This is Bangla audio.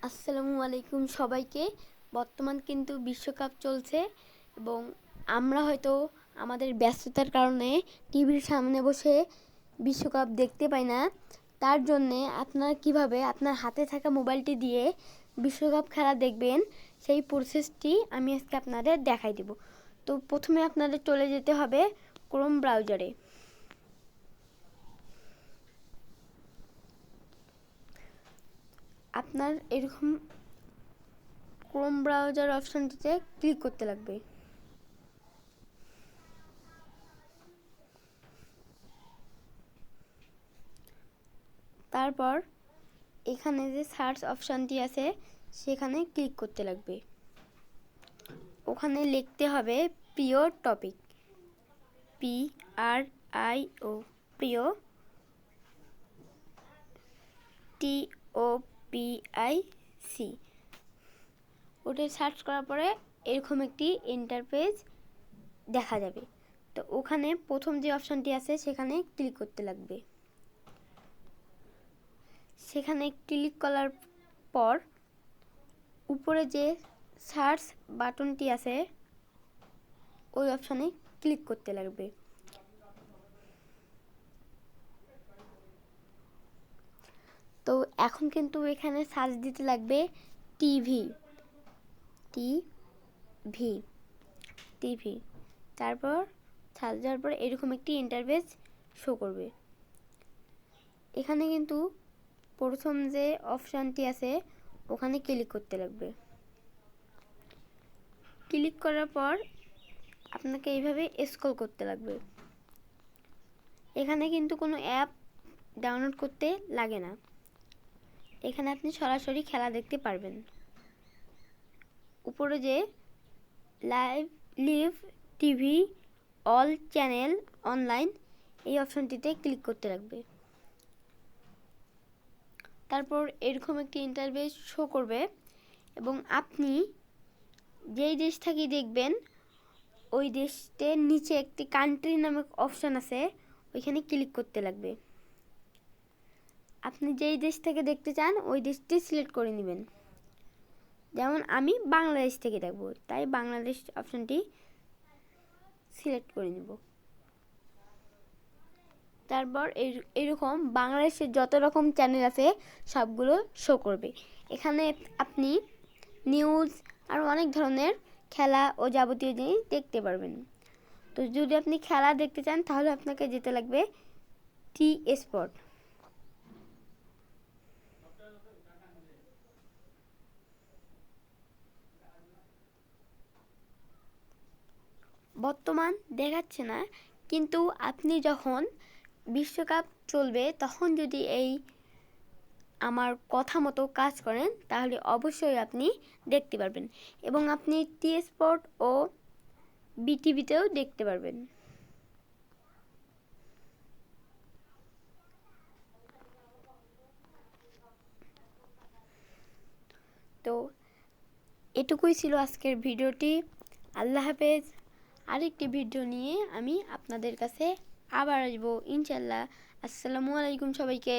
আসসালামু আলাইকুম সবাইকে। বর্তমান কিন্তু বিশ্বকাপ চলছে এবং আমরা হয়তো আমাদের ব্যস্ততার কারণে টিভির সামনে বসে বিশ্বকাপ দেখতে পাই না। তার জন্যে আপনারা কিভাবে আপনার হাতে থাকা মোবাইলটি দিয়ে বিশ্বকাপ খেলা দেখবেন সেই প্রসেসটি আমি আজকে আপনাদের দেখাই দেব। তো প্রথমে আপনাদের চলে যেতে হবে ক্রোম ব্রাউজারে। আপনার এরকম ক্রোম ব্রাউজার অপশনটিতে ক্লিক করতে লাগবে। তারপর এখানে যে সার্চ অপশনটি আছে সেখানে ক্লিক করতে লাগবে। ওখানে লিখতে হবে প্রিয় টপিক, PRIO, প্রিয়, TOPIC। ওটা সার্চ করার পরে এরকম একটি ইন্টারফেস দেখা যাবে। তো ওখানে প্রথম যে অপশনটি আছে সেখানে ক্লিক করতে লাগবে। সেখানে ক্লিক করার পর উপরে যে সার্চ বাটনটি আছে ওই অপশনে ক্লিক করতে লাগবে। তো এখন কিন্তু এখানে সার্চ দিতে লাগবে টিভি, তারপর সার্চ দেওয়ার পর এরকম একটি ইন্টারফেস শো করবে। এখানে কিন্তু প্রথম যে অপশানটি আছে ওখানে ক্লিক করতে লাগবে। ক্লিক করার পর আপনাকে এইভাবে স্ক্রল করতে লাগবে। এখানে কিন্তু কোনো অ্যাপ ডাউনলোড করতে লাগে না। এখানে আপনি সরাসরি খেলা দেখতে পারবেন। উপরে যে live TV all channel online এই অপশনটিতে ক্লিক করতে লাগবে। তারপর এরকম একটি ইন্টারফেস শো করবে এবং আপনি যেই দেশ থেকে দেখবেন ওই দেশের নিচে একটি কান্ট্রি নামক অপশন আছে, ওইখানে ক্লিক করতে লাগবে। আপনি যেই দেশ থেকে দেখতে চান ওই দেশটি সিলেক্ট করে নেবেন। যেমন আমি বাংলাদেশ থেকে দেখব, তাই বাংলাদেশ অপশনটি সিলেক্ট করে নেব। তারপর এরকম বাংলাদেশের যত রকম চ্যানেল আছে সবগুলো শো করবে। এখানে আপনি নিউজ আর অনেক ধরনের খেলা ও যাবতীয় জিনিস দেখতে পারবেন। তো যদি আপনি খেলা দেখতে চান তাহলে আপনাকে যেতে লাগবে টি স্পোর্ট। বর্তমান দেখাচ্ছে না, কিন্তু আপনি যখন বিশ্বকাপ চলবে তখন যদি এই আমার কথা মতো কাজ করেন তাহলে অবশ্যই আপনি দেখতে পারবেন এবং আপনি টি স্পোর্ট ও বিটিভিতেও দেখতে পারবেন। তো এটুকুই ছিল আজকের ভিডিওটি। আল্লাহ হাফেজ। আরেকটি ভিডিও নিয়ে আমি আপনাদের কাছে আবার আসবো ইনশাল্লাহ। আসসালামু আলাইকুম সবাইকে।